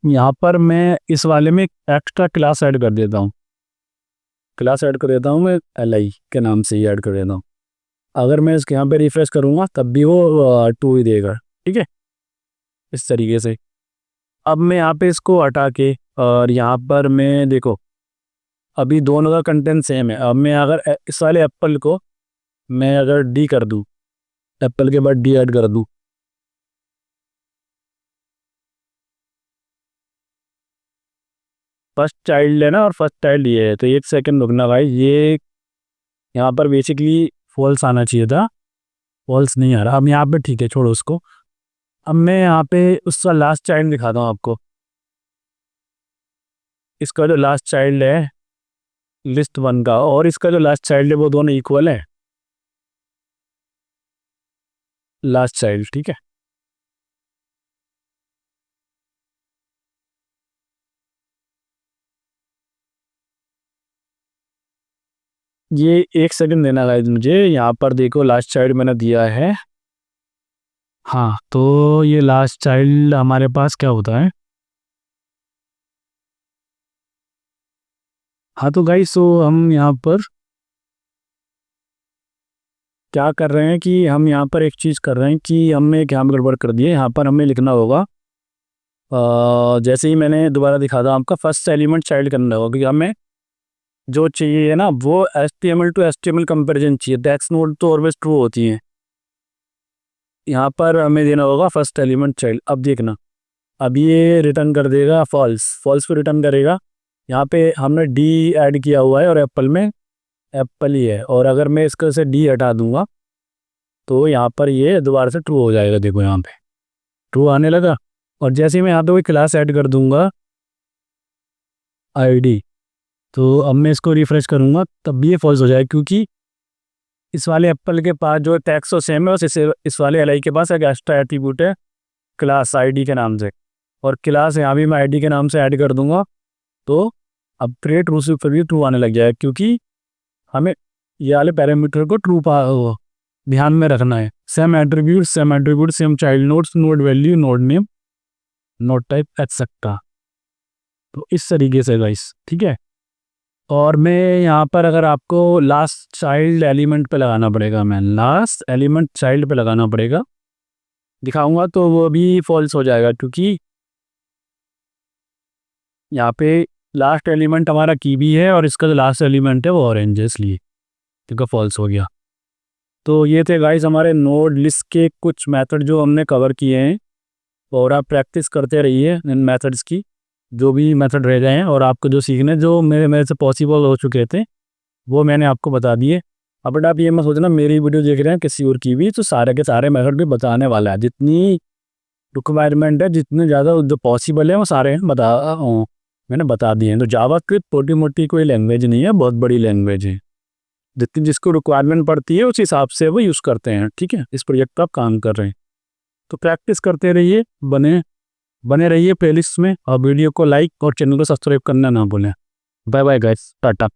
यहाँ पर मैं इस वाले में एक्स्ट्रा क्लास ऐड कर देता हूँ। क्लास ऐड कर देता हूँ मैं LI के नाम से ही ऐड कर देता हूँ। अगर मैं इसके यहाँ पे रिफ्रेश करूँगा तब भी वो 2 ही देगा। ठीक है, इस तरीके से। अब मैं यहाँ पे इसको हटा के और यहाँ पर मैं देखो अभी दोनों का कंटेंट सेम है। अब मैं अगर इस वाले एप्पल को मैं अगर डी कर दूँ, एप्पल के बाद डी ऐड कर दूँ, फर्स्ट चाइल्ड है ना और फर्स्ट चाइल्ड ये है, तो एक सेकंड रुकना भाई, ये यहाँ पर बेसिकली फॉल्स आना चाहिए था, फॉल्स नहीं आ रहा। अब यहाँ पे ठीक है, छोड़ो उसको। अब मैं यहाँ पे उसका लास्ट चाइल्ड दिखाता हूँ आपको। इसका जो लास्ट चाइल्ड है लिस्ट 1 का और इसका जो लास्ट चाइल्ड है वो दोनों इक्वल है, लास्ट चाइल्ड। ठीक है, ये एक सेकंड देना गाइस मुझे। यहाँ पर देखो लास्ट चाइल्ड मैंने दिया है। हाँ, तो ये लास्ट चाइल्ड हमारे पास क्या होता है। हाँ तो गाइस, तो हम यहाँ पर क्या कर रहे हैं कि हम यहाँ पर एक चीज़ कर रहे हैं कि हमने एक यहाँ पर गड़बड़ कर दी है। यहाँ पर हमें लिखना होगा जैसे ही मैंने दोबारा दिखा था आपका, फर्स्ट एलिमेंट चाइल्ड करना होगा, क्योंकि हमें जो चाहिए ना वो HTML टू HTML कंपेरिजन चाहिए, दैट्स नोट तो ऑलवेज ट्रू होती हैं। यहाँ पर हमें देना होगा फर्स्ट एलिमेंट चाइल्ड। अब देखना, अब ये रिटर्न कर देगा फॉल्स, फॉल्स पे रिटर्न करेगा। यहाँ पे हमने डी ऐड किया हुआ है और एप्पल में एप्पल ही है, और अगर मैं इसका से डी हटा दूंगा तो यहाँ पर ये दोबारा से ट्रू हो जाएगा। देखो यहाँ पे ट्रू आने लगा, और जैसे ही मैं यहाँ पे कोई क्लास ऐड कर दूंगा ID, तो अब मैं इसको रिफ्रेश करूँगा तब भी ये फॉल्स हो जाएगा, क्योंकि इस वाले एप्पल के पास जो टैक्स तो सेम है, और इस वाले LI के पास एक एक्स्ट्रा एट्रीब्यूट है क्लास ID के नाम से, और क्लास यहाँ भी मैं ID के नाम से ऐड कर दूंगा। तो अब क्रिएट ट्रू से फिर भी ट्रू आने लग जाएगा, क्योंकि हमें ये वाले पैरामीटर को ट्रू ध्यान में रखना है। Same attribute same child nodes, node value, node name, node type etcetera. तो इस तरीके से गाइस, ठीक है। और मैं यहाँ पर अगर आपको लास्ट चाइल्ड एलिमेंट पे लगाना पड़ेगा, मैं लास्ट एलिमेंट चाइल्ड पे लगाना पड़ेगा दिखाऊंगा, तो वो भी फॉल्स हो जाएगा, क्योंकि यहाँ पे लास्ट एलिमेंट हमारा की भी है और इसका जो लास्ट एलिमेंट है वो ऑरेंज है, इसलिए क्योंकि फॉल्स हो गया। तो ये थे गाइस हमारे नोड लिस्ट के कुछ मेथड जो हमने कवर किए हैं, और आप प्रैक्टिस करते रहिए इन मेथड्स की, जो भी मेथड रह गए हैं, और आपको जो सीखने जो मेरे से पॉसिबल हो चुके थे वो मैंने आपको बता दिए। अब बट आप ये मत सोचना मेरी वीडियो देख रहे हैं किसी और की भी, तो सारे के सारे मेथड भी बताने वाला है, जितनी रिक्वायरमेंट है, जितने ज़्यादा जो पॉसिबल है वो सारे मैंने बता दिए हैं। तो जावास्क्रिप्ट छोटी मोटी कोई लैंग्वेज नहीं है, बहुत बड़ी लैंग्वेज है, जितनी जिसको रिक्वायरमेंट पड़ती है उस हिसाब से वो यूज़ करते हैं। ठीक है, इस प्रोजेक्ट पर आप काम कर रहे हैं तो प्रैक्टिस करते रहिए, बने रहिए प्लेलिस्ट में, और वीडियो को लाइक और चैनल को सब्सक्राइब करना ना भूलें। Bye bye guys, Tata.